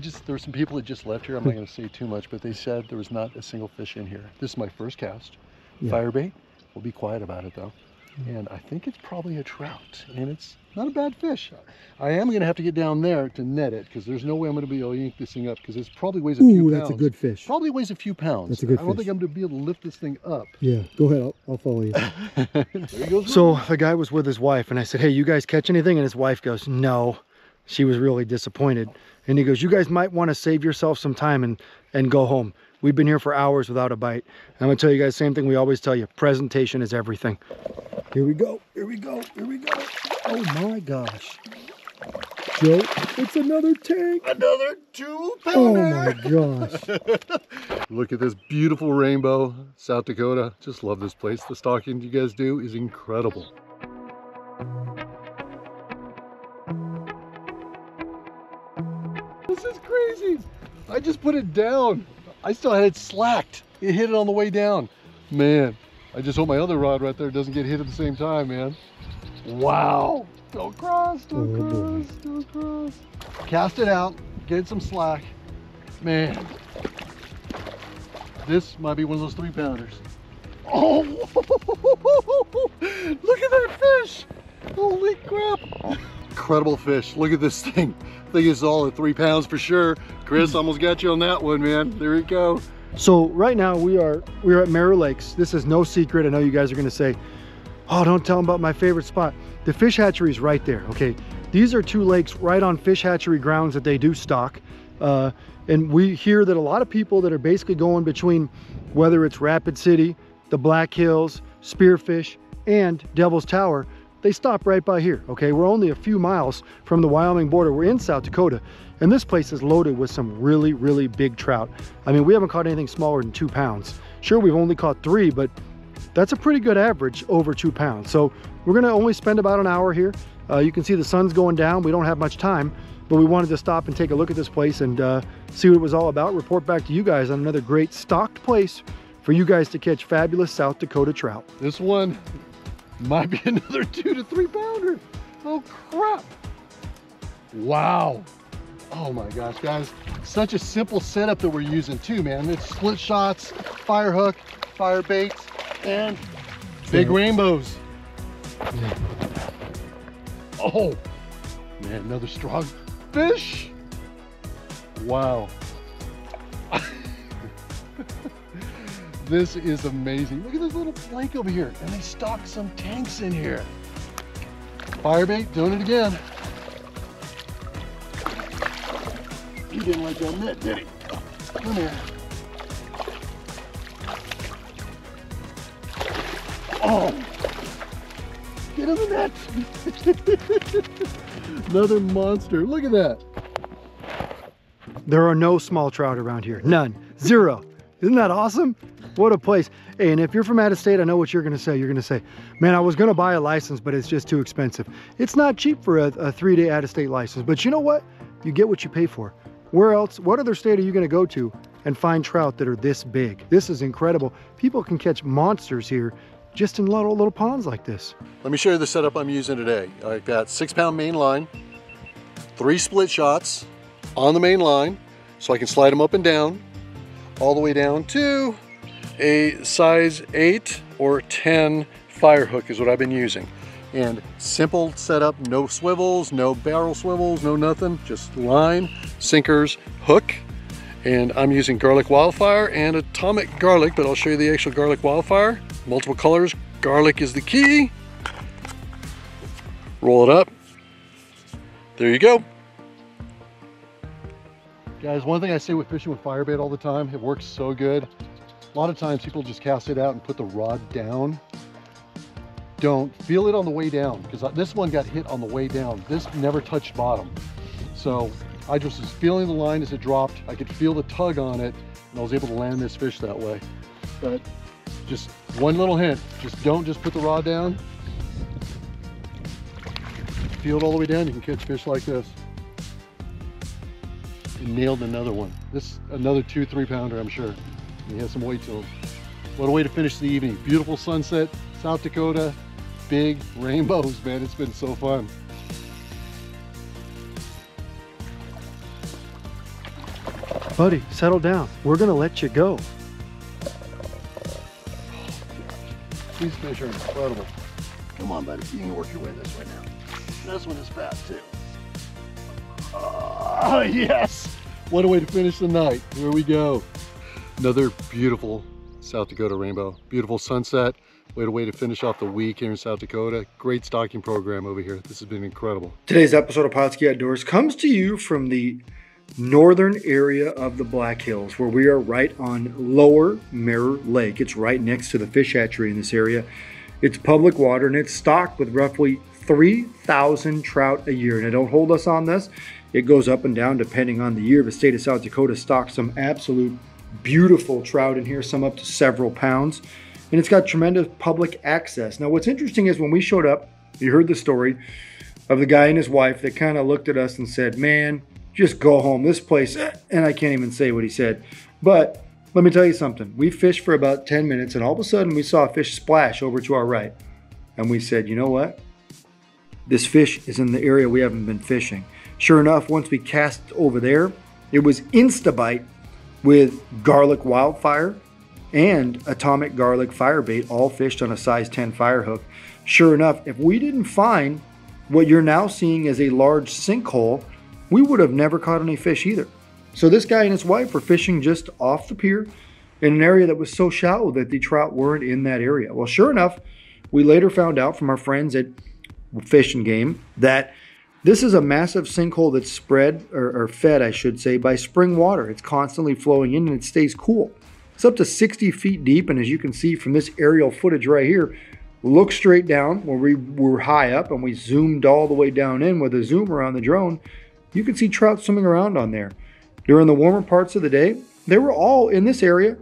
there were some people that just left here. I'm not going to say too much, but they said there was not a single fish in here. This is my first cast. Yeah. Firebait. We'll be quiet about it though. And I think it's probably a trout, and it's not a bad fish. I am going to have to get down there to net it, because there's no way I'm going to be able to yank this thing up, because it probably weighs a few pounds. That's a good fish. Probably weighs a few pounds. That's a good fish. I don't think I'm going to be able to lift this thing up. Yeah, go ahead. I'll follow you. There he goes. So the guy was with his wife, and I said, hey, you guys catch anything? And his wife goes, no. She was really disappointed. And he goes, you guys might want to save yourself some time and go home. We've been here for hours without a bite. And I'm going to tell you guys the same thing we always tell you. Presentation is everything. Here we go. Here we go. Here we go. Oh my gosh. Joe, it's another tank. Another 2-pounder. Oh my gosh. Look at this beautiful rainbow, South Dakota. Just love this place. The stocking you guys do is incredible. This is crazy. I just put it down. I still had it slacked. It hit it on the way down. Man, I just hope my other rod right there doesn't get hit at the same time, man. Wow. Don't cross, don't cross, don't cross. Cast it out, get some slack. Man, this might be one of those 3-pounders. Oh, look at that fish. Holy crap. Incredible fish. Look at this thing. I think it's all at 3 pounds for sure. Chris almost got you on that one, man. There you go. So right now we are at Mirror Lakes. This is no secret. I know you guys are going to say, oh, don't tell them about my favorite spot. The fish hatchery is right there. Okay, these are 2 lakes right on fish hatchery grounds that they do stock. And we hear that a lot of people that are basically going between, whether it's Rapid City, the Black Hills, Spearfish, and Devil's Tower, they stop right by here. Okay, we're only a few miles from the Wyoming border. We're in South Dakota, and this place is loaded with some really, really big trout. I mean, we haven't caught anything smaller than 2 pounds. Sure, we've only caught 3, but that's a pretty good average over 2 pounds. So we're gonna only spend about an hour here. You can see the sun's going down. We don't have much time, but we wanted to stop and take a look at this place and see what it was all about. Report back to you guys on another great stocked place for you guys to catch fabulous South Dakota trout. This one might be another 2 to 3 pounder. Oh crap. Wow. Oh my gosh, guys. Such a simple setup that we're using too, man. It's split shots, fire hook, fire baits, and big rainbows. Yeah. Oh, man, another strong fish. Wow. This is amazing. Look at this little flake over here. And they stocked some tanks in here. Firebait, doing it again. He didn't like that net, did he? Come here. Oh! Get in the net! Another monster. Look at that. There are no small trout around here. None. Zero. Isn't that awesome? What a place. Hey, and if you're from out of state, I know what you're going to say. You're going to say, man, I was going to buy a license, but it's just too expensive. It's not cheap for a 3-day out-of-state license, but you know what? You get what you pay for. Where else, what other state are you going to go to and find trout that are this big? This is incredible. People can catch monsters here just in little ponds like this. Let me show you the setup I'm using today. I've got 6-pound main line, 3 split shots on the main line, so I can slide them up and down, all the way down to a size 8 or 10 fire hook is what I've been using. And simple setup, no swivels, no barrel swivels, no nothing, just line, sinkers, hook. And I'm using garlic wildfire and atomic garlic, but I'll show you the actual garlic wildfire. Multiple colors, garlic is the key. Roll it up. There you go. Guys, one thing I say with fishing with firebait all the time, it works so good. A lot of times people just cast it out and put the rod down. Don't feel it on the way down, because this one got hit on the way down. This never touched bottom. So I just was feeling the line as it dropped. I could feel the tug on it, and I was able to land this fish that way. But just one little hint, just don't just put the rod down. Feel it all the way down, you can catch fish like this. And nailed another one. This, another 2-3 pounder, I'm sure. He has some weight to him. What a way to finish the evening. Beautiful sunset, South Dakota, big rainbows, man. It's been so fun. Buddy, settle down. We're gonna let you go. These fish are incredible. Come on, buddy. You can work your way this way now. This one is fast too. Oh, yes! What a way to finish the night. Here we go. Another beautiful South Dakota rainbow. Beautiful sunset. What a way to finish off the week here in South Dakota. Great stocking program over here. This has been incredible. Today's episode of Pautzke Outdoors comes to you from the northern area of the Black Hills, where we are right on Lower Mirror Lake. It's right next to the fish hatchery in this area. It's public water and it's stocked with roughly 3,000 trout a year. Now don't hold us on this. It goes up and down depending on the year. The state of South Dakota stocks some absolute beautiful trout in here, some up to several pounds. And it's got tremendous public access. Now what's interesting is when we showed up, you heard the story of the guy and his wife that kind of looked at us and said, man, just go home. This place, and I can't even say what he said. But let me tell you something. We fished for about 10 minutes and all of a sudden we saw a fish splash over to our right. And we said, you know what? This fish is in the area we haven't been fishing. Sure enough, once we cast over there, it was Instabite with garlic wildfire and atomic garlic fire bait, all fished on a size 10 fire hook. Sure enough, if we didn't find what you're now seeing as a large sinkhole, we would have never caught any fish either. So this guy and his wife were fishing just off the pier in an area that was so shallow that the trout weren't in that area. Well, sure enough, we later found out from our friends at Fish and Game that this is a massive sinkhole that's spread, or fed, I should say, by spring water. It's constantly flowing in and it stays cool. It's up to 60 feet deep, and as you can see from this aerial footage right here, look straight down where we were high up and we zoomed all the way down in with a zoomer on the drone. You can see trout swimming around on there. During the warmer parts of the day, they were all in this area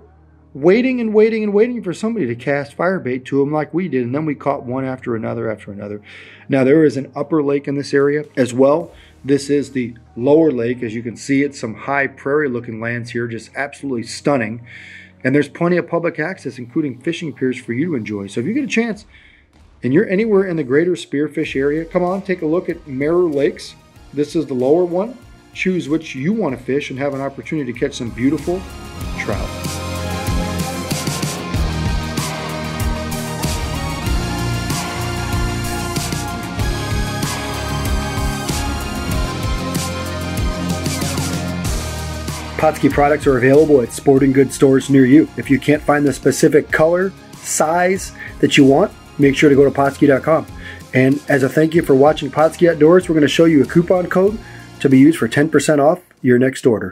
waiting and waiting and waiting for somebody to cast firebait to them like we did, and then we caught one after another after another. Now there is an upper lake in this area as well. This is the lower lake. As you can see, it's some high prairie looking lands here, just absolutely stunning. And there's plenty of public access, including fishing piers for you to enjoy. So if you get a chance and you're anywhere in the greater Spearfish area, come on, take a look at Mirror Lakes. This is the lower one. Choose which you want to fish and have an opportunity to catch some beautiful trout. Pautzke products are available at sporting goods stores near you. If you can't find the specific color, size that you want, make sure to go to Pautzke.com. And as a thank you for watching Pautzke Outdoors, we're going to show you a coupon code to be used for 10% off your next order.